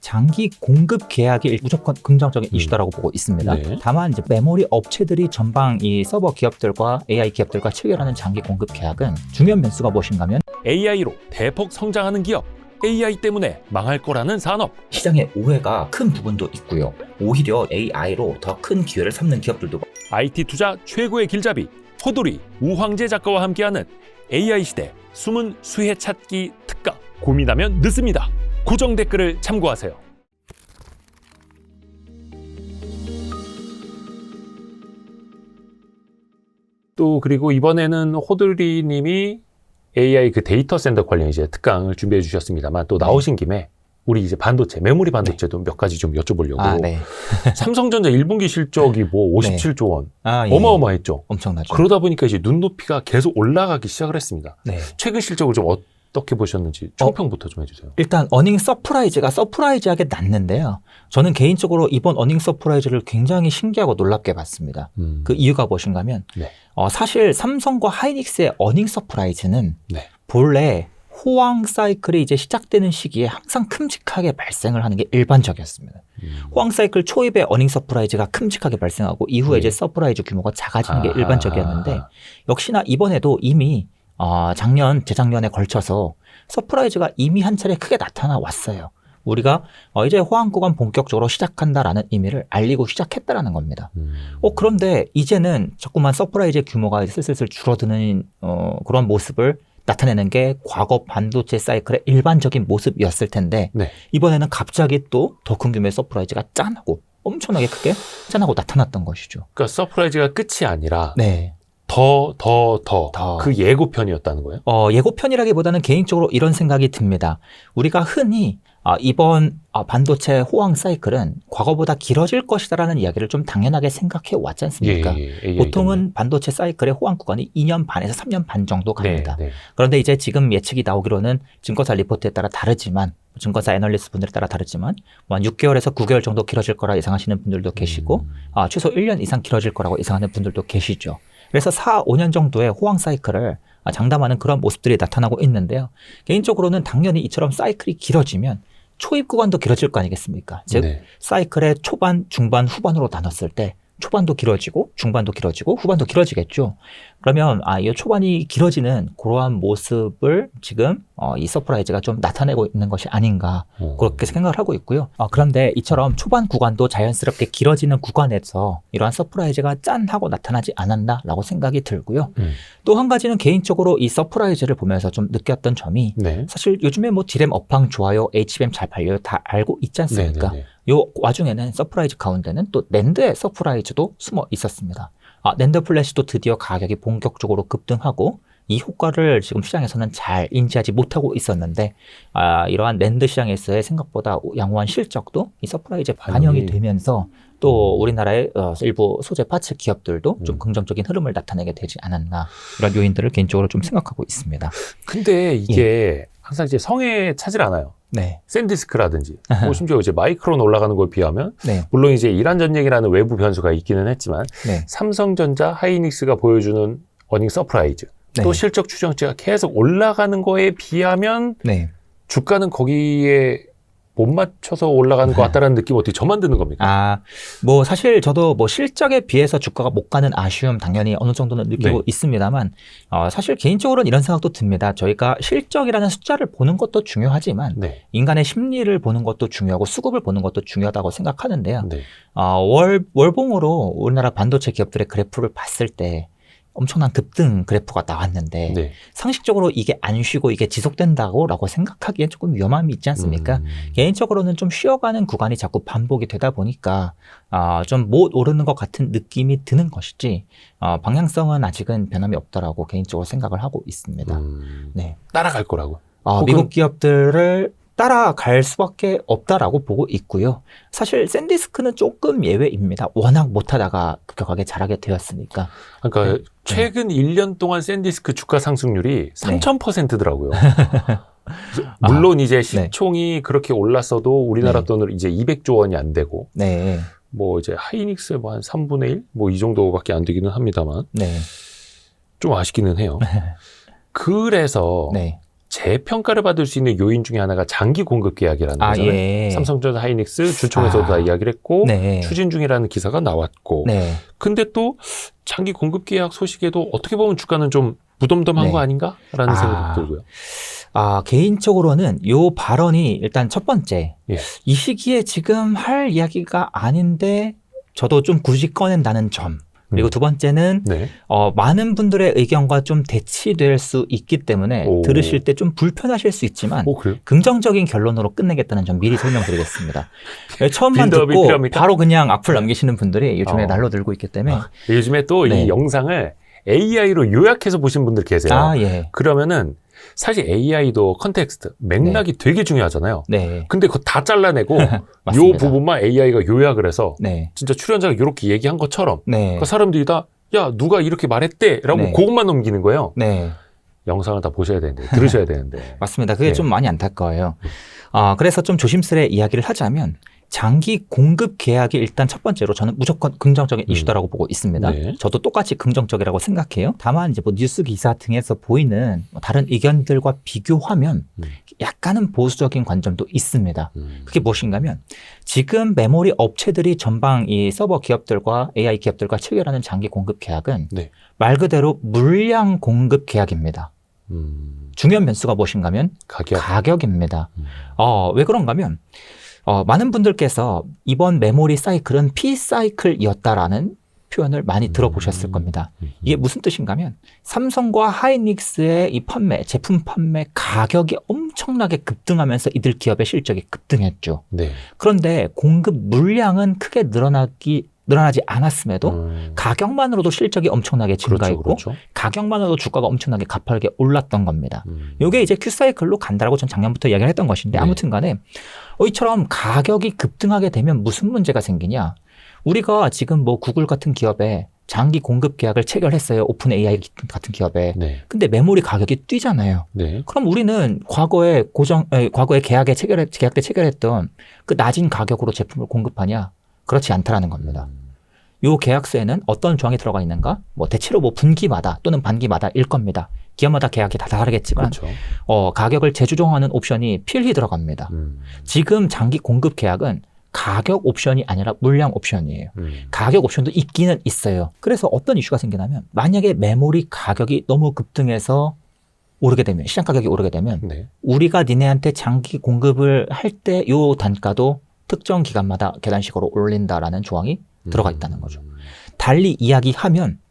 장기 공급 계약이 무조건 긍정적인 이슈다라고 보고 있습니다. 네. 다만 이제 메모리 업체들이 전방 이 서버 기업들과 AI 기업들과 체결하는 장기 공급 계약은 중요한 변수가 무엇인가 하면 AI로 대폭 성장하는 기업, AI 때문에 망할 거라는 산업. 시장의 오해가 큰 부분도 있고요. 오히려 AI로 더 큰 기회를 삼는 기업들도 IT 투자 최고의 길잡이 호돌이 우황재 작가와 함께하는 AI 시대 숨은 수혜 찾기 특강. 고민하면 늦습니다. 고정 댓글을 참고하세요. 또 그리고 이번에는 호돌이 님이 AI 그 데이터 센터 관련 이제 특강을 준비해 주셨습니다만 또 나오신 김에 우리 이제 반도체, 메모리 반도체도 몇 가지 좀 여쭤보려고. 네. 삼성전자 1분기 실적이 뭐 57조 원. 예. 어마어마했죠. 엄청나죠. 그러다 보니까 이제 눈높이가 계속 올라가기 시작을 했습니다. 네. 최근 실적을 좀 어떻게 보셨는지 총평부터 좀 해주세요. 일단 어닝 서프라이즈가 서프라이즈하게 났는데요. 저는 개인적으로 이번 어닝 서프라이즈를 굉장히 신기하고 놀랍게 봤습니다. 그 이유가 무엇인가 하면 네. 사실 삼성과 하이닉스의 어닝 서프라이즈는 네. 본래 호황 사이클이 이제 시작되는 시기에 항상 큼직하게 발생을 하는 게 일반적이었습니다. 호황 사이클 초입에 어닝 서프라이즈가 큼직하게 발생하고 이후에 이제 서프라이즈 규모가 작아지는 게 일반적이었는데 역시나 이번에도 이미 작년, 재작년에 걸쳐서 서프라이즈가 이미 한 차례 크게 나타나 왔어요. 우리가 이제 호황 구간 본격적으로 시작한다라는 의미를 알리고 시작했다라는 겁니다. 그런데 이제는 자꾸만 서프라이즈의 규모가 슬슬 줄어드는 그런 모습을 나타내는 게 과거 반도체 사이클의 일반적인 모습이었을 텐데 네. 이번에는 갑자기 또 더 큰 규모의 서프라이즈가 짠하고 엄청나게 크게 짠하고 나타났던 것이죠. 그러니까 서프라이즈가 끝이 아니라 네. 더 그 예고편이었다는 거예요? 예고편이라기보다는 개인적으로 이런 생각이 듭니다. 우리가 흔히 이번 반도체 호황 사이클은 과거보다 길어질 것이다라는 이야기를 좀 당연하게 생각해 왔지 않습니까? 보통은 반도체 사이클의 호황 구간이 2년 반에서 3년 반 정도 갑니다. 네. 그런데 이제 지금 예측이 나오기로는 증권사 리포트에 따라 다르지만 증권사 애널리스트 분들에 따라 다르지만 한 6개월에서 9개월 정도 길어질 거라 예상하시는 분들도 계시고 최소 1년 이상 길어질 거라고 예상하는 분들도 계시죠. 그래서 4, 5년 정도의 호황 사이클을 장담하는 그런 모습들이 나타나고 있는데요. 개인적으로는 당연히 이처럼 사이클이 길어지면 초입 구간도 길어질 거 아니겠습니까? 즉 사이클의 초반, 중반, 후반으로 나눴을 때 초반도 길어지고 중반도 길어지고 후반도 길어지겠죠. 그러면 이 초반이 길어지는 그러한 모습을 지금 이 서프라이즈가 좀 나타내고 있는 것이 아닌가 그렇게 생각을 하고 있고요. 그런데 이처럼 초반 구간도 자연스럽게 길어지는 구간에서 이러한 서프라이즈가 짠 하고 나타나지 않았나라고 생각이 들고요. 또 한 가지는 개인적으로 이 서프라이즈를 보면서 좀 느꼈던 점이 사실 요즘에 뭐 디램 업황 좋아요, HBM 잘 팔려요 다 알고 있지 않습니까? 요 와중에는 서프라이즈 가운데는 또 낸드의 서프라이즈도 숨어 있었습니다. 낸드 플래시도 드디어 가격이 본격적으로 급등하고 이 효과를 지금 시장에서는 잘 인지하지 못하고 있었는데 이러한 낸드 시장에서의 생각보다 양호한 실적도 이 서프라이즈에 반영이 되면서 또 우리나라의 일부 소재 파츠 기업들도 좀 긍정적인 흐름을 나타내게 되지 않았나 이런 요인들을 개인적으로 좀 생각하고 있습니다. 근데 이게 항상 이제 성에 차질 않아요. 네. 샌디스크라든지 뭐 심지어 이제 마이크론 올라가는 거에 비하면 네. 물론 이제 이란 전쟁이라는 외부 변수가 있기는 했지만 네. 삼성전자, 하이닉스가 보여주는 어닝 서프라이즈 또 실적 추정치가 계속 올라가는 거에 비하면 주가는 거기에 못 맞춰서 올라가는 것 같다라는 느낌 어떻게 저만 드는 겁니까? 뭐 사실 저도 뭐 실적에 비해서 주가가 못 가는 아쉬움 당연히 어느 정도는 느끼고 있습니다만 사실 개인적으로는 이런 생각도 듭니다. 저희가 실적이라는 숫자를 보는 것도 중요하지만 인간의 심리를 보는 것도 중요하고 수급을 보는 것도 중요하다고 생각하는데요. 월봉으로 우리나라 반도체 기업들의 그래프를 봤을 때 엄청난 급등 그래프가 나왔는데 상식적으로 이게 안 쉬고 이게 지속된다고 생각하기엔 조금 위험함이 있지 않습니까? 개인적으로는 좀 쉬어가는 구간이 자꾸 반복이 되다 보니까 좀 못 오르는 것 같은 느낌이 드는 것이지 방향성은 아직은 변함이 없다라고 개인적으로 생각을 하고 있습니다. 따라갈 거라고? 미국 기업들을 따라갈 수밖에 없다라고 보고 있고요. 사실 샌디스크는 조금 예외입니다. 워낙 못하다가 급격하게 잘하게 되었으니까. 그러니까 최근 1년 동안 샌디스크 주가 상승률이 3000%더라고요. 물론 이제 시총이 그렇게 올랐어도 우리나라 돈으로 이제 200조 원이 안 되고 뭐 이제 하이닉스 뭐 한 3분의 1? 뭐 이 정도밖에 안 되기는 합니다만 좀 아쉽기는 해요. 그래서 재평가를 받을 수 있는 요인 중에 하나가 장기 공급 계약이라는 거잖아요. 예. 삼성전자, 하이닉스, 주총에서도 다 이야기를 했고 네. 추진 중이라는 기사가 나왔고 네. 근데 또 장기 공급 계약 소식에도 어떻게 보면 주가는 좀 무덤덤한 네. 거 아닌가라는 생각이 들고요. 개인적으로는 요 발언이 일단 첫 번째, 예. 이 시기에 지금 할 이야기가 아닌데 저도 좀 굳이 꺼낸다는 점. 그리고 두 번째는 네. 많은 분들의 의견과 좀 대치될 수 있기 때문에 들으실 때 좀 불편하실 수 있지만 그래요? 긍정적인 결론으로 끝내겠다는 점 미리 설명드리겠습니다. 처음만 빌드업이 듣고 필요합니까? 바로 그냥 악플 남기시는 분들이 요즘에 날로 들고 있기 때문에 요즘에 또 이 네. 영상을 AI로 요약해서 보신 분들 계세요. 예. 그러면은 사실 AI도 컨텍스트, 맥락이 되게 중요하잖아요. 네. 근데 그거 다 잘라내고 요 맞습니다. 부분만 AI가 요약을 해서 네. 진짜 출연자가 이렇게 얘기한 것처럼 네. 그 사람들이 다 야 누가 이렇게 말했대 라고 네. 그것만 넘기는 거예요. 네. 영상을 다 보셔야 되는데 들으셔야 되는데 맞습니다. 그게 네. 좀 많이 안타까워요. 그래서 좀 조심스레 이야기를 하자면 장기 공급 계약이 일단 첫 번째로 저는 무조건 긍정적인 이슈다라고 보고 있습니다. 네. 저도 똑같이 긍정적이라고 생각해요. 다만 이제 뭐 뉴스 기사 등에서 보이는 다른 의견들과 비교하면 약간은 보수적인 관점도 있습니다. 그게 무엇인가면 지금 메모리 업체들이 전방 이 서버 기업들과 AI 기업들과 체결하는 장기 공급 계약은 네. 말 그대로 물량 공급 계약입니다. 중요한 변수가 무엇인가면 가격입니다. 왜 그런가면 많은 분들께서 이번 메모리 사이클은 P-사이클이었다라는 표현을 많이 들어보셨을 겁니다. 이게 무슨 뜻인가면 삼성과 하이닉스의 이 제품 판매 가격이 엄청나게 급등하면서 이들 기업의 실적이 급등했죠. 네. 그런데 공급 물량은 크게 늘어나지 않았음에도 가격만으로도 실적이 엄청나게 증가했고 그렇죠. 가격만으로도 주가가 엄청나게 가파르게 올랐던 겁니다. 이게 이제 Q사이클로 간다라고 전 작년부터 이야기를 했던 것인데 아무튼 간에 이처럼 가격이 급등하게 되면 무슨 문제가 생기냐. 우리가 지금 뭐 구글 같은 기업에 장기 공급 계약을 체결했어요. 오픈 AI 같은 기업에. 네. 근데 메모리 가격이 뛰잖아요. 네. 그럼 우리는 과거에 계약 때 체결했던 그 낮은 가격으로 제품을 공급하냐? 그렇지 않다라는 겁니다. 요 계약서에는 어떤 조항이 들어가 있는가? 대체로 분기마다 또는 반기마다 일 겁니다. 기업마다 계약이 다 다르겠지만 그렇죠. 가격을 재조정하는 옵션이 필히 들어갑니다. 지금 장기 공급 계약은 가격 옵션이 아니라 물량 옵션이에요. 가격 옵션도 있기는 있어요. 그래서 어떤 이슈가 생기냐면 만약에 메모리 가격이 너무 급등해서 오르게 되면 시장 가격이 오르게 되면 네. 우리가 니네한테 장기 공급을 할 때 요 단가도 특정 기간마다 계단식으로 올린다라는 조항이 들어가 있다는 거죠. 달리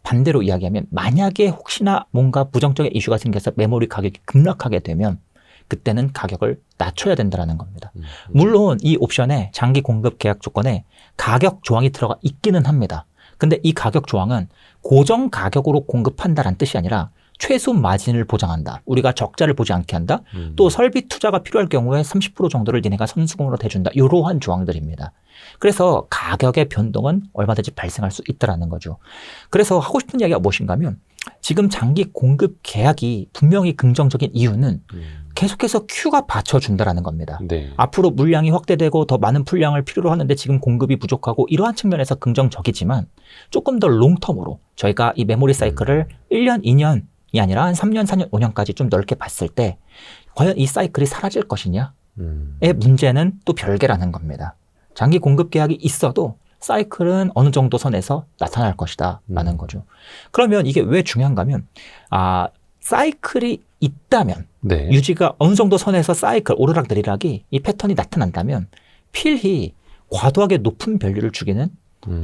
반대로 이야기하면 만약에 혹시나 뭔가 부정적인 이슈가 생겨서 메모리 가격이 급락하게 되면 그때는 가격을 낮춰야 된다는 겁니다. 물론 이 옵션에 장기 공급 계약 조건에 가격 조항이 들어가 있기는 합니다. 근데 이 가격 조항은 고정 가격으로 공급한다라는 뜻이 아니라 최소 마진을 보장한다. 우리가 적자를 보지 않게 한다. 또 설비 투자가 필요할 경우에 30% 정도를 니네가 선수금으로 대준다. 이러한 조항들입니다. 그래서 가격의 변동은 얼마든지 발생할 수 있다는 거죠. 그래서 하고 싶은 이야기가 무엇인가 하면 지금 장기 공급 계약이 분명히 긍정적인 이유는 계속해서 Q가 받쳐준다는 겁니다. 네. 앞으로 물량이 확대되고 더 많은 풀량을 필요로 하는데 지금 공급이 부족하고 이러한 측면에서 긍정적이지만 조금 더 롱텀으로 저희가 이 메모리 사이클을 1년, 2년이 아니라 한 3년, 4년, 5년까지 좀 넓게 봤을 때 과연 이 사이클이 사라질 것이냐의 문제는 또 별개라는 겁니다. 장기 공급 계약이 있어도 사이클은 어느 정도 선에서 나타날 것이다 라는 거죠. 그러면 이게 왜 중요한가 하면 사이클이 있다면 네. 유지가 어느 정도 선에서 사이클 오르락내리락이 이 패턴이 나타난다면 필히 과도하게 높은 밸류를 주기는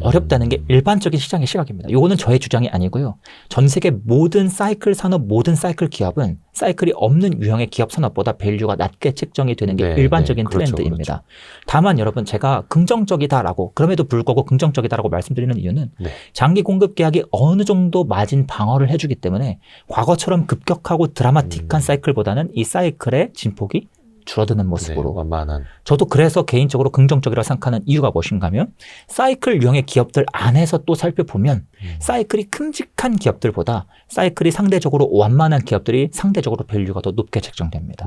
어렵다는 게 일반적인 시장의 시각입니다. 이거는 저의 주장이 아니고요. 전 세계 모든 사이클 산업, 모든 사이클 기업은 사이클이 없는 유형의 기업 산업보다 밸류가 낮게 책정이 되는 게 일반적인 트렌드입니다. 그렇죠. 다만 여러분 제가 긍정적이다라고 그럼에도 불구하고 긍정적이다라고 말씀드리는 이유는 장기 공급 계약이 어느 정도 마진 방어를 해주기 때문에 과거처럼 급격하고 드라마틱한 사이클보다는 이 사이클의 진폭이 줄어드는 모습으로. 완만한. 저도 그래서 개인적으로 긍정적이라고 생각하는 이유가 무엇인가 하면 사이클 유형의 기업들 안에서 또 살펴보면 사이클이 큼직한 기업들보다 사이클이 상대적으로 완만한 기업들이 상대적으로 밸류가 더 높게 책정됩니다.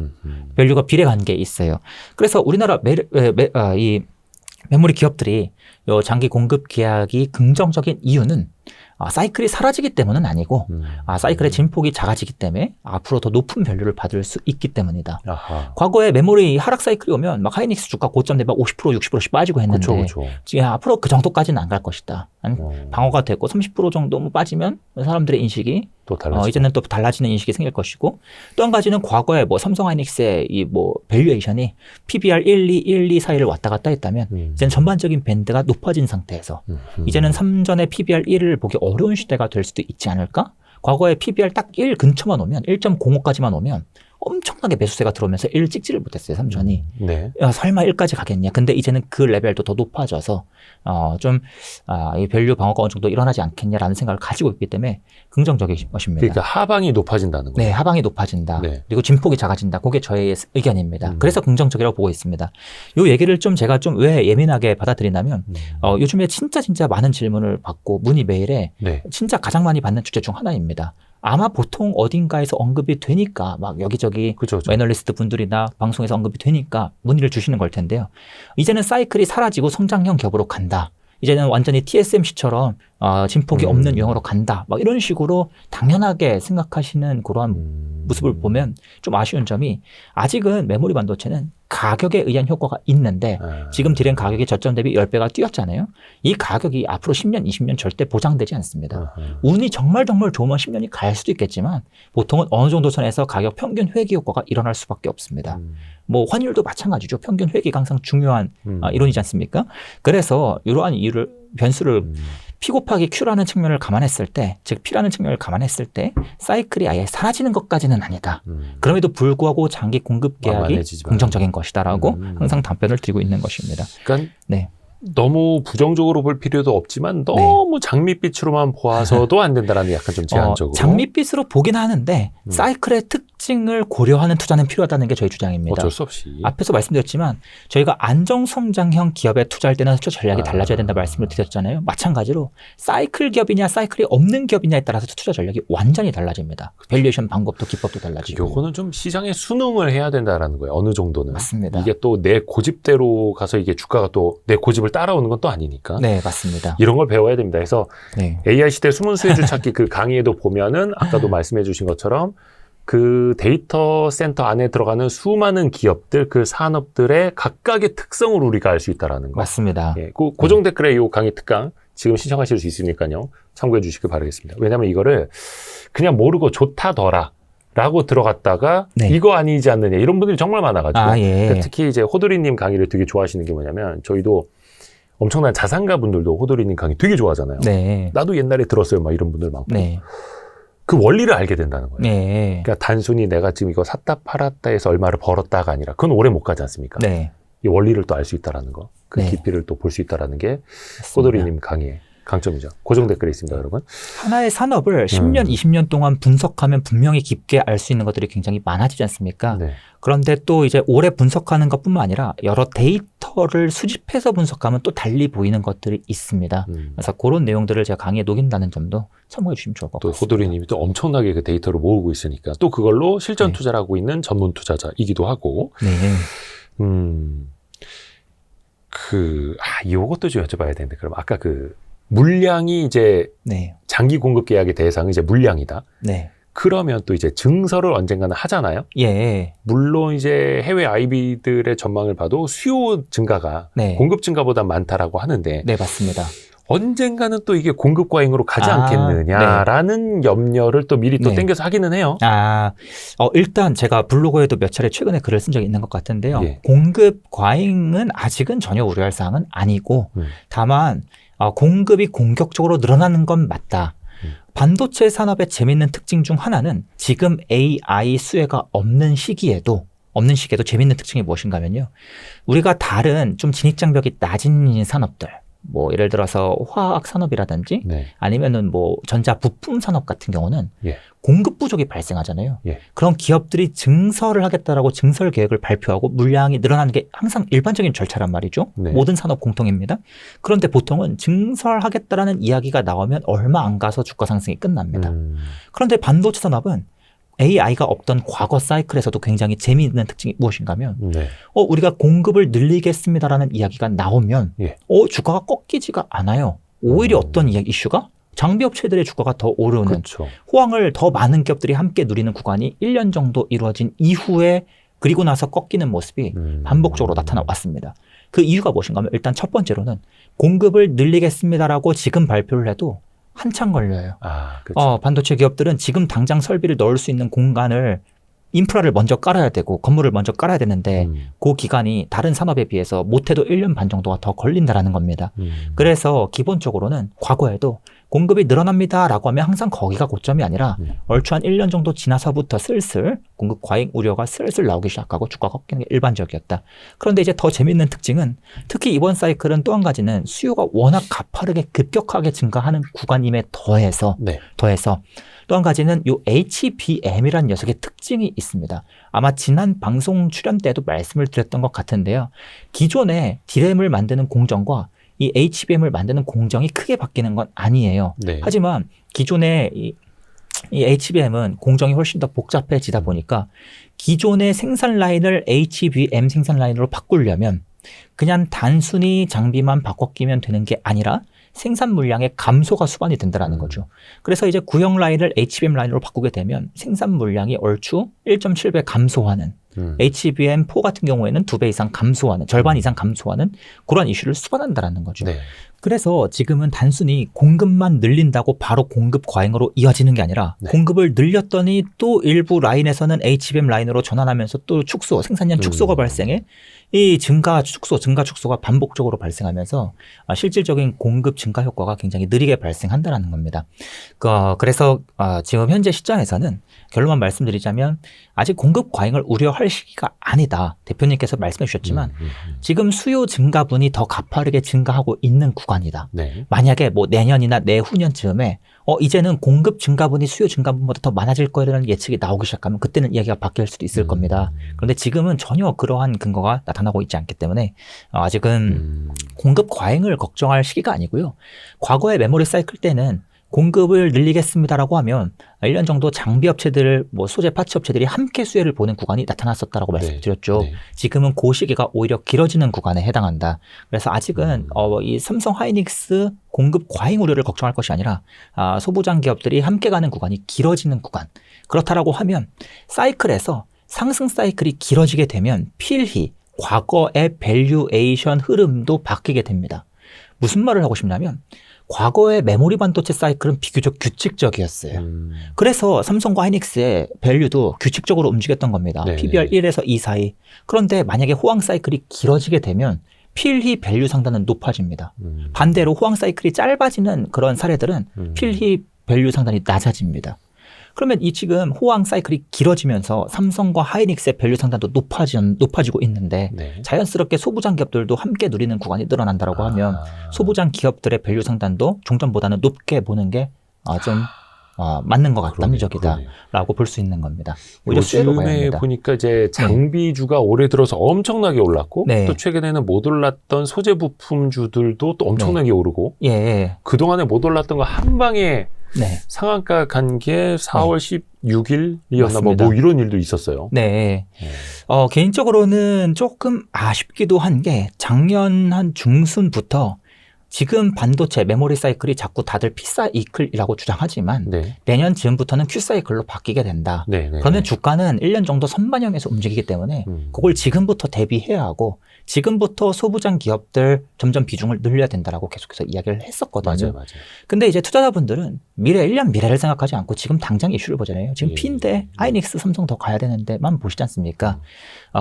밸류가 비례관계에 있어요. 그래서 우리나라 이 메모리 기업들이 요 장기 공급 계약이 긍정적인 이유는 사이클이 사라지기 때문은 아니고 사이클의 진폭이 작아지기 때문에 앞으로 더 높은 밸류를 받을 수 있기 때문이다. 아하. 과거에 메모리 하락 사이클이 오면 막 하이닉스 주가 고점 대비 50% 60%씩 빠지고 했는데 그쵸. 지금 앞으로 그 정도까지는 안 갈 것이다. 방어가 되고 30% 정도 빠지면 사람들의 인식이 또 달라지고. 이제는 또 달라지는 인식이 생길 것이고 또 한 가지는 과거에 뭐 삼성 하이닉스의 이 뭐 밸류에이션이 PBR 1, 2, 1, 2 사이를 왔다 갔다 했다면 이제는 전반적인 밴드가 높아진 상태에서 이제는 삼전의 PBR 1을 보기 어려운 시대가 될 수도 있지 않을까? 과거에 PBR 딱 1 근처만 오면 1.05까지만 오면 엄청나게 매수세가 들어오면서 1을 찍지를 못했어요. 삼전이. 네. 야, 설마 1까지 가겠냐. 근데 이제는 그 레벨도 더 높아져서 이 밸류 방어가 어느 정도 일어나지 않겠냐라는 생각을 가지고 있기 때문에 긍정적인 것입니다. 그러니까 하방이 높아진다는 거예요. 네, 하방이 높아진다. 네. 그리고 진폭이 작아진다. 그게 저의 의견입니다. 그래서 긍정적이라고 보고 있습니다. 이 얘기를 좀 제가 좀 왜 예민하게 받아들이냐면 요즘에 진짜 많은 질문을 받고 문의 메일에 네. 진짜 가장 많이 받는 주제 중 하나입니다. 아마 보통 어딘가에서 언급이 되니까 막 여기저기 그쵸. 애널리스트 분들이나 방송에서 언급이 되니까 문의를 주시는 걸 텐데요. 이제는 사이클이 사라지고 성장형 겹으로 간다. 이제는 완전히 TSMC처럼 진폭이 없는 유형으로 간다. 막 이런 식으로 당연하게 생각하시는 그러한 모습을 보면 좀 아쉬운 점이 아직은 메모리 반도체는 가격에 의한 효과가 있는데 지금 디램 가격이 저점 대비 10배가 뛰었잖아요. 이 가격이 앞으로 10년, 20년 절대 보장되지 않습니다. 운이 정말 좋으면 10년이 갈 수도 있겠지만 보통은 어느 정도 선에서 가격 평균 회귀 효과가 일어날 수밖에 없습니다. 뭐 환율도 마찬가지죠. 평균 회귀가 항상 중요한 이론이지 않습니까? 그래서 이러한 변수를 P 곱하기 Q라는 측면을 감안했을 때, 즉 P라는 측면을 감안했을 때 사이클이 아예 사라지는 것까지는 아니다. 그럼에도 불구하고 장기 공급 계약이 긍정적인 것이다라고 항상 답변을 드리고 있는 것입니다. 그러니까 네. 너무 부정적으로 볼 필요도 없지만 너무 장밋빛으로만 보아서도 안 된다라는 약간 좀 제한적으로. 장밋빛으로 보긴 하는데 사이클의 특징을 고려하는 투자는 필요하다는 게 저희 주장입니다. 어쩔 수 없이. 앞에서 말씀드렸지만 저희가 안정성장형 기업에 투자할 때는 투자 전략이 달라져야 된다 말씀을 드렸잖아요. 마찬가지로 사이클 기업이냐 사이클이 없는 기업이냐에 따라서 투자 전략이 완전히 달라집니다. 밸류에이션 방법도 기법도 달라지고. 요거는 좀 시장에 순응을 해야 된다라는 거예요. 어느 정도는. 맞습니다. 이게 또 내 고집대로 가서 이게 주가가 또 내 고집을 따라오는 건 또 아니니까. 네, 맞습니다. 이런 걸 배워야 됩니다. 그래서 네. AI 시대 숨은 수혜주 찾기 그 강의에도 보면은 아까도 말씀해 주신 것처럼 그 데이터 센터 안에 들어가는 수많은 기업들, 그 산업들의 각각의 특성을 우리가 알 수 있다라는 거. 맞습니다. 예, 고정 댓글에 이 강의 특강 지금 신청하실 수 있으니까요. 참고해 주시길 바라겠습니다. 왜냐하면 이거를 그냥 모르고 좋다더라 라고 들어갔다가 네. 이거 아니지 않느냐 이런 분들이 정말 많아가지고 예. 그러니까 특히 이제 호돌이님 강의를 되게 좋아하시는 게 뭐냐면 저희도 엄청난 자산가 분들도 호돌이님 강의 되게 좋아하잖아요. 네. 나도 옛날에 들었어요. 막 이런 분들 많고. 네. 그 원리를 알게 된다는 거예요. 네. 그러니까 단순히 내가 지금 이거 샀다 팔았다 해서 얼마를 벌었다가 아니라 그건 오래 못 가지 않습니까? 네. 이 원리를 또 알 수 있다라는 거. 그 네. 깊이를 또 볼 수 있다라는 게 맞습니다. 호돌이님 강의의 강점이죠. 고정 댓글에 있습니다, 여러분. 하나의 산업을 10년, 20년 동안 분석하면 분명히 깊게 알 수 있는 것들이 굉장히 많아지지 않습니까? 네. 그런데 또 이제 오래 분석하는 것뿐만 아니라 여러 데이터를 수집해서 분석하면 또 달리 보이는 것들이 있습니다. 그래서 그런 내용들을 제가 강의에 녹인다는 점도 참고해 주시면 좋을 것 또 같습니다. 호돌이님이 또 엄청나게 그 데이터를 모으고 있으니까 또 그걸로 실전 네. 투자를 하고 있는 전문 투자자이기도 하고. 네. 요것도 좀 여쭤봐야 되는데, 그럼 아까 그 물량이 이제 네. 장기 공급 계약의 대상은 이제 물량이다. 네. 그러면 또 이제 증설을 언젠가는 하잖아요. 예. 물론 이제 해외 IB들의 전망을 봐도 수요 증가가 네. 공급 증가보다 많다라고 하는데 네, 맞습니다. 언젠가는 또 이게 공급 과잉으로 가지 아, 않겠느냐라는 염려를 또 미리 또 네. 땡겨서 하기는 해요. 일단 제가 블로그에도 몇 차례 최근에 글을 쓴 적이 있는 것 같은데요. 예. 공급 과잉은 아직은 전혀 우려할 사항은 아니고 다만 공급이 공격적으로 늘어나는 건 맞다. 반도체 산업의 재미있는 특징 중 하나는 지금 AI 수혜가 없는 시기에도 재미있는 특징이 무엇인가 하면요. 우리가 다른 좀 진입장벽이 낮은 산업들, 뭐 예를 들어서 화학 산업이라든지 네. 아니면은 뭐 전자 부품 산업 같은 경우는 예. 공급 부족이 발생하잖아요. 예. 그런 기업들이 증설을 하겠다라고 증설 계획을 발표하고 물량이 늘어나는 게 항상 일반적인 절차란 말이죠. 네. 모든 산업 공통입니다. 그런데 보통은 증설하겠다라는 이야기가 나오면 얼마 안 가서 주가 상승이 끝납니다. 그런데 반도체 산업은 AI가 없던 과거 사이클에서도 굉장히 재미있는 특징이 무엇인가 하면 네. 우리가 공급을 늘리겠습니다라는 이야기가 나오면 예. 주가가 꺾이지가 않아요. 오히려 어떤 이슈가 장비 업체들의 주가가 더 오르는 그렇죠. 호황을 더 많은 기업들이 함께 누리는 구간이 1년 정도 이루어진 이후에 그리고 나서 꺾이는 모습이 반복적으로 나타나왔습니다. 그 이유가 무엇인가 하면 일단 첫 번째로는 공급을 늘리겠습니다라고 지금 발표를 해도 한참 걸려요. 그렇죠. 반도체 기업들은 지금 당장 설비를 넣을 수 있는 공간을 인프라를 먼저 깔아야 되고 건물을 먼저 깔아야 되는데 그 기간이 다른 산업에 비해서 못해도 1년 반 정도가 더 걸린다라는 겁니다. 그래서 기본적으로는 과거에도 공급이 늘어납니다라고 하면 항상 거기가 고점이 아니라 얼추 한 1년 정도 지나서부터 슬슬 공급 과잉 우려가 슬슬 나오기 시작하고 주가가 꺾이는 게 일반적이었다. 그런데 이제 더 재밌는 특징은 특히 이번 사이클은 또 한 가지는 수요가 워낙 가파르게 급격하게 증가하는 구간임에 더해서 또 한 가지는 요 HBM이라는 녀석의 특징이 있습니다. 아마 지난 방송 출연 때도 말씀을 드렸던 것 같은데요. 기존에 D램을 만드는 공정과 이 HBM을 만드는 공정이 크게 바뀌는 건 아니에요. 하지만 기존에 이 HBM은 공정이 훨씬 더 복잡해지다 보니까 기존의 생산 라인을 HBM 생산 라인으로 바꾸려면 그냥 단순히 장비만 바꿔 끼면 되는 게 아니라 생산 물량의 감소가 수반이 된다는 거죠. 그래서 이제 구형 라인을 HBM 라인으로 바꾸게 되면 생산 물량이 얼추 1.7배 감소하는 HBM4 같은 경우에는 2배 이상 감소하는 절반 이상 감소하는 그런 이슈를 수반한다는 거죠. 그래서 지금은 단순히 공급만 늘린다고 바로 공급 과잉으로 이어지는 게 아니라 공급을 늘렸더니 또 일부 라인에서는 HBM 라인으로 전환하면서 또 축소, 생산량 축소가 발생해 이 증가 축소가 반복적으로 발생하면서 실질적인 공급 증가 효과가 굉장히 느리게 발생한다는 겁니다. 그래서 지금 현재 시장에서는 결론만 말씀드리자면 아직 공급 과잉을 우려할 시기가 아니다. 대표님께서 말씀해 주셨지만 지금 수요 증가분이 더 가파르게 증가하고 있는 구간이다. 만약에 뭐 내년이나 내후년쯤에 이제는 공급 증가분이 수요 증가분보다 더 많아질 거라는 예측이 나오기 시작하면 그때는 이야기가 바뀔 수도 있을 겁니다. 그런데 지금은 전혀 그러한 근거가 나타나고 있지 않기 때문에 아직은 공급 과잉을 걱정할 시기가 아니고요. 과거의 메모리 사이클 때는 공급을 늘리겠습니다라고 하면 1년 정도 장비 업체들, 소재 파츠 업체들이 함께 수혜를 보는 구간이 나타났었다라고 말씀드렸죠. 지금은 그 시기가 오히려 길어지는 구간에 해당한다. 그래서 아직은 이 삼성 하이닉스 공급 과잉 우려를 걱정할 것이 아니라 소부장 기업들이 함께 가는 구간이 길어지는 구간. 그렇다라고 하면 사이클에서 상승 사이클이 길어지게 되면 필히 과거의 밸류에이션 흐름도 바뀌게 됩니다. 무슨 말을 하고 싶냐면 과거의 메모리 반도체 사이클은 비교적 규칙적이었어요. 그래서 삼성과 하이닉스의 밸류도 규칙적으로 움직였던 겁니다. PBR 1에서 2 사이. 그런데 만약에 호황 사이클이 길어지게 되면 필히 밸류 상단은 높아집니다. 반대로 호황 사이클이 짧아지는 그런 사례들은 필히 밸류 상단이 낮아집니다. 그러면 이 지금 호황 사이클이 길어지면서 삼성과 하이닉스의 밸류 상단도 높아지고 있는데 자연스럽게 소부장 기업들도 함께 누리는 구간이 늘어난다고 하면 소부장 기업들의 밸류 상단도 종전보다는 높게 보는 게 좀 맞는 것 같다, 합리적이다라고 볼 수 있는 겁니다. 오히려 수혜로 봐야 요즘에 합니다. 보니까 이제 장비주가 올해 들어서 엄청나게 올랐고 또 최근에는 못 올랐던 소재 부품주들도 또 엄청나게 오르고 그동안에 못 올랐던 거 한 방에 상한가 간 게 4월 16일이었나 뭐 이런 일도 있었어요. 개인적으로는 조금 아쉽기도 한 게 작년 한 중순부터 지금 반도체 메모리 사이클이 자꾸 다들 P 사이클이라고 주장하지만 내년 즈음부터는 Q 사이클로 바뀌게 된다. 그러면 주가는 1년 정도 선반영해서 움직이기 때문에 그걸 지금부터 대비해야 하고 지금부터 소부장 기업들 점점 비중을 늘려야 된다라고 계속해서 이야기를 했었거든요. 근데 이제 투자자분들은 1년 미래를 생각하지 않고 지금 당장 이슈를 보잖아요. 지금 P인데 하이닉스, 삼성 더 가야 되는데만 보시지 않습니까?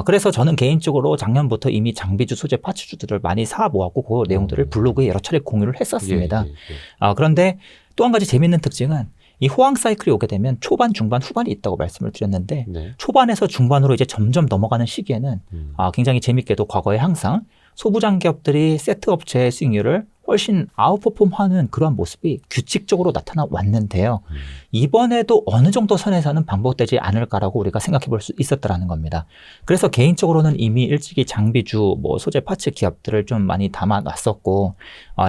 그래서 저는 개인적으로 작년부터 이미 장비주, 소재, 파츠주들을 많이 사 모았고 그 내용들을 블로그에 여러 차례 공유를 했었습니다. 그런데 또 한 가지 재미있는 특징은 이 호황 사이클이 오게 되면 초반, 중반, 후반이 있다고 말씀을 드렸는데 초반에서 중반으로 이제 점점 넘어가는 시기에는 굉장히 재밌게도 과거에 항상 소부장 기업들이 세트 업체의 수익률을 훨씬 아웃퍼폼하는 그런 모습이 규칙적으로 나타나 왔는데요. 이번에도 어느 정도 선에서는 반복되지 않을까라고 우리가 생각해 볼 수 있었다라는 겁니다. 그래서 개인적으로는 이미 일찍이 장비주, 소재 파츠 기업들을 좀 많이 담아놨었고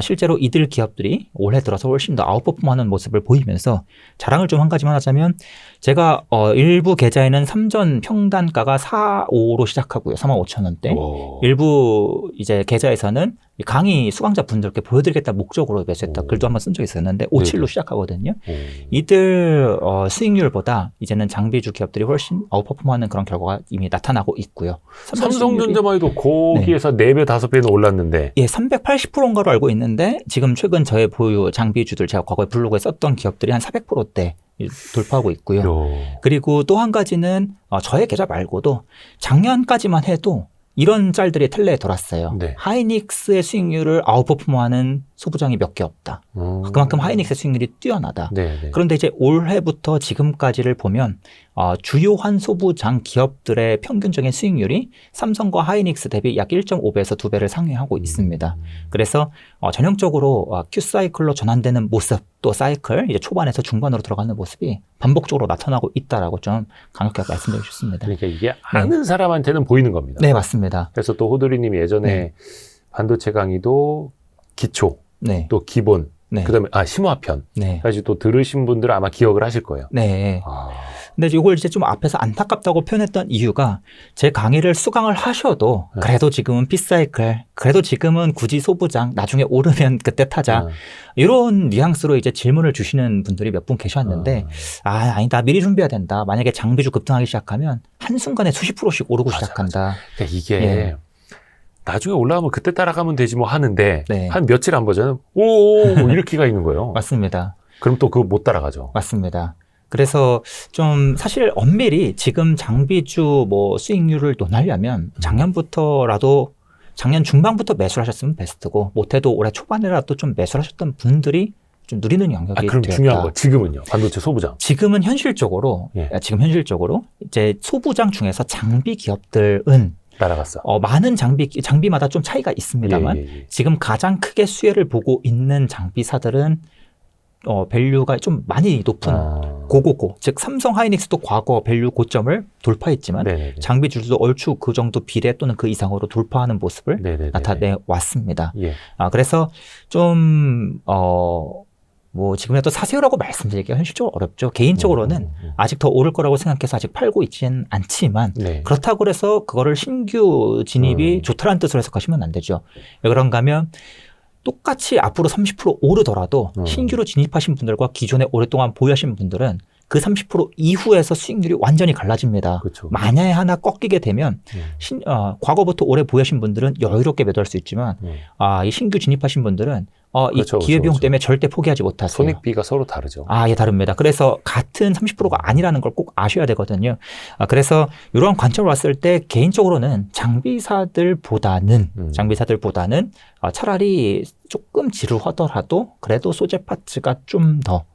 실제로 이들 기업들이 올해 들어서 훨씬 더 아웃퍼폼하는 모습을 보이면서 자랑을 좀 한 가지만 하자면 제가 일부 계좌에는 삼전 평단가가 4, 5로 시작하고요. 35,000원대. 일부 이제 계좌에서는 이 강의 수강자분들께 보여드리겠다 목적으로 매수했다 오. 글도 한번 쓴 적이 있었는데 57로 네네. 시작하거든요. 오. 이들 수익률보다 이제는 장비주 기업들이 훨씬 아웃퍼폼하는 그런 결과가 이미 나타나고 있고요. 삼성전자만 해도 거기에서 4배, 5배는 올랐는데. 예, 380%인가로 알고 있는데 지금 최근 저의 보유 장비주들 제가 과거에 블로그에 썼던 기업들이 한 400%대 돌파하고 있고요. 요. 그리고 또 한 가지는 저의 계좌 말고도 작년까지만 해도 이런 짤들이 텔레에 돌았어요. 네. 하이닉스의 수익률을 아웃퍼폼하는 소부장이 몇 개 없다. 그만큼 하이닉스의 수익률이 뛰어나다. 네. 그런데 이제 올해부터 지금까지를 보면 주요한 소부장 기업들의 평균적인 수익률이 삼성과 하이닉스 대비 약 1.5배에서 2배를 상회하고 있습니다. 그래서 전형적으로 Q사이클로 전환되는 모습, 또 사이클 이제 초반에서 중반으로 들어가는 모습이 반복적으로 나타나고 있다라고 좀 강력하게 말씀드리고 싶습니다. 그러니까 이게 아는 사람한테는 보이는 겁니다. 네, 맞습니다. 그래서 또 호돌이님이 예전에 네. 반도체 강의도 기초, 네. 또 기본, 네. 그다음에 심화편. 네. 사실 또 들으신 분들은 아마 기억을 하실 거예요. 네. 아. 근데 이걸 이제 좀 앞에서 안타깝다고 표현했던 이유가 제 강의를 수강을 하셔도 네. 그래도 지금은 P사이클, 그래도 지금은 굳이 소부장, 나중에 오르면 그때 타자. 이런 뉘앙스로 이제 질문을 주시는 분들이 몇 분 계셨는데 아니다. 미리 준비해야 된다. 만약에 장비주 급등하기 시작하면 한순간에 수십 프로씩 오르고 맞아, 시작한다. 그러니까 이게 예. 나중에 올라가면 그때 따라가면 되지 뭐 하는데 네. 한 며칠 안 보자면 오 이렇게 가 있는 거예요. 맞습니다. 그럼 또 그거 못 따라가죠. 맞습니다. 그래서 좀 사실 엄밀히 지금 장비주 뭐 수익률을 논하려면 작년부터라도 작년 중반부터 매수를 하셨으면 베스트고 못해도 올해 초반에라도 좀 매수를 하셨던 분들이 좀 누리는 영역이 그럼 되었다. 중요한 거 지금은요. 반도체 소부장. 지금은 현실적으로 예. 이제 소부장 중에서 장비 기업들은 따라갔어. 많은 장비마다 좀 차이가 있습니다만 예. 지금 가장 크게 수혜를 보고 있는 장비사들은 밸류가 좀 많이 높은 고고고, 즉 삼성 하이닉스도 과거 밸류 고점을 돌파했지만 네네네. 장비주도 얼추 그 정도 비례 또는 그 이상으로 돌파하는 모습을 네네네. 나타내 왔습니다. 예. 그래서 좀 뭐 지금이라도 사세요라고 말씀드리기가 현실적으로 어렵죠. 개인적으로는 아직 더 오를 거라고 생각해서 아직 팔고 있지는 않지만 네. 그렇다고 해서 그거를 신규 진입이 좋다라는 뜻으로 해석하시면 안 되죠. 왜 그런가 하면 똑같이 앞으로 30% 오르더라도 신규로 진입하신 분들과 기존에 오랫동안 보유하신 분들은 그 30% 이후에서 수익률이 완전히 갈라집니다. 그렇죠. 만약에 하나 꺾이게 되면 과거부터 오래 보유하신 분들은 여유롭게 매도할 수 있지만 이 신규 진입하신 분들은 그렇죠, 이 기회비용 그렇죠. 때문에 절대 포기하지 못하세요. 손익비가 서로 다르죠. 예, 다릅니다. 그래서 같은 30%가 아니라는 걸 꼭 아셔야 되거든요. 그래서 이런 관점을 봤을 때 개인적으로는 장비사들보다는 차라리 조금 지루하더라도 그래도 소재 파츠가 좀 더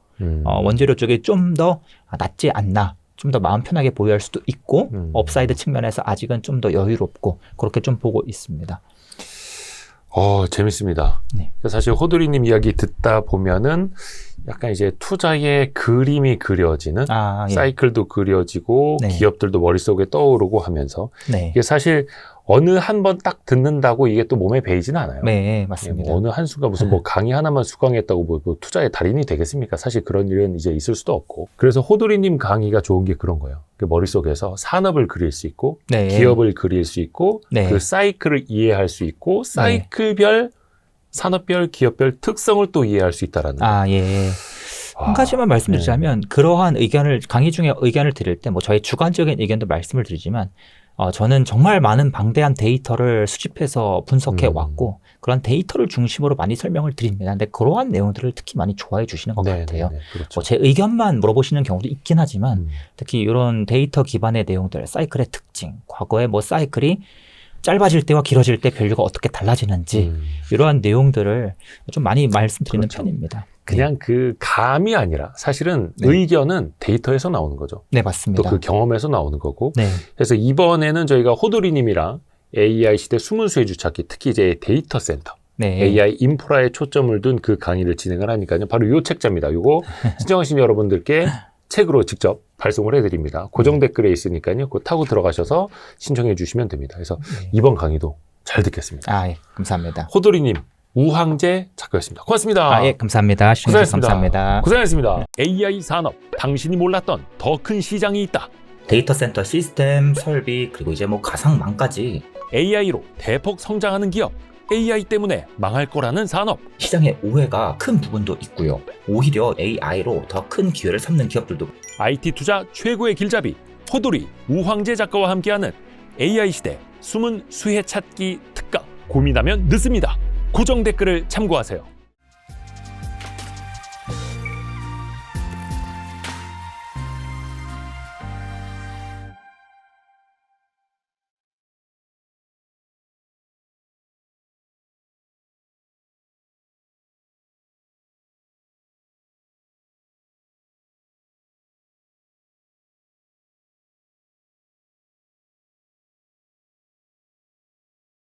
원재료 쪽이 좀 더 낫지 않나. 좀 더 마음 편하게 보유할 수도 있고 업사이드 측면에서 아직은 좀 더 여유롭고 그렇게 좀 보고 있습니다. 재밌습니다. 네. 사실 호돌이님 이야기 듣다 보면은 약간 이제 투자의 그림이 그려지는 예. 사이클도 그려지고 네. 기업들도 머릿속에 떠오르고 하면서 네. 이게 사실 어느 한 번 딱 듣는다고 이게 또 몸에 배이지는 않아요. 네, 맞습니다. 어느 한 순간 무슨 뭐 강의 하나만 수강했다고 뭐 투자의 달인이 되겠습니까? 사실 그런 일은 이제 있을 수도 없고. 그래서 호돌이님 강의가 좋은 게 그런 거예요. 그 머릿속에서 산업을 그릴 수 있고, 네. 기업을 그릴 수 있고, 네. 그 사이클을 이해할 수 있고, 사이클별, 산업별, 기업별 특성을 또 이해할 수 있다라는. 예. 한 가지만 말씀드리자면 그러한 강의 중에 의견을 드릴 때 뭐 저희 주관적인 의견도 말씀을 드리지만 저는 정말 많은 방대한 데이터를 수집해서 분석해 왔고 그런 데이터를 중심으로 많이 설명을 드립니다. 근데 그러한 내용들을 특히 많이 좋아해 주시는 것 같아요. 그렇죠. 제 의견만 물어보시는 경우도 있긴 하지만 특히 이런 데이터 기반의 내용들, 사이클의 특징, 과거에 뭐 사이클이 짧아질 때와 길어질 때 밸류가 어떻게 달라지는지 이러한 내용들을 좀 많이 말씀드리는 그렇죠. 편입니다. 그냥 그 감이 아니라 사실은 의견은 데이터에서 나오는 거죠. 네, 맞습니다. 또 그 경험에서 나오는 거고. 네. 그래서 이번에는 저희가 호돌이님이랑 AI 시대 숨은 수혜 주찾기, 특히 이제 데이터 센터, 네. AI 인프라에 초점을 둔 그 강의를 진행을 하니까요. 바로 이 책자입니다. 이거 신청하신 여러분들께 책으로 직접 발송을 해드립니다. 고정 댓글에 있으니까요. 그거 타고 들어가셔서 신청해 주시면 됩니다. 그래서 이번 강의도 잘 듣겠습니다. 예, 감사합니다. 호돌이님, 우황재 작가였습니다. 고맙습니다. 예, 감사합니다. 고생하셨습니다. 감사합니다. 고생하셨습니다. AI 산업, 당신이 몰랐던 더 큰 시장이 있다. 데이터 센터 시스템, 설비, 그리고 이제 뭐 가상망까지 AI로 대폭 성장하는 기업, AI 때문에 망할 거라는 산업. 시장의 오해가 큰 부분도 있고요. 오히려 AI로 더 큰 기회를 삼는 기업들도. IT 투자 최고의 길잡이 호돌이 우황재 작가와 함께하는 AI 시대 숨은 수혜 찾기 특강. 고민하면 늦습니다. 고정 댓글을 참고하세요.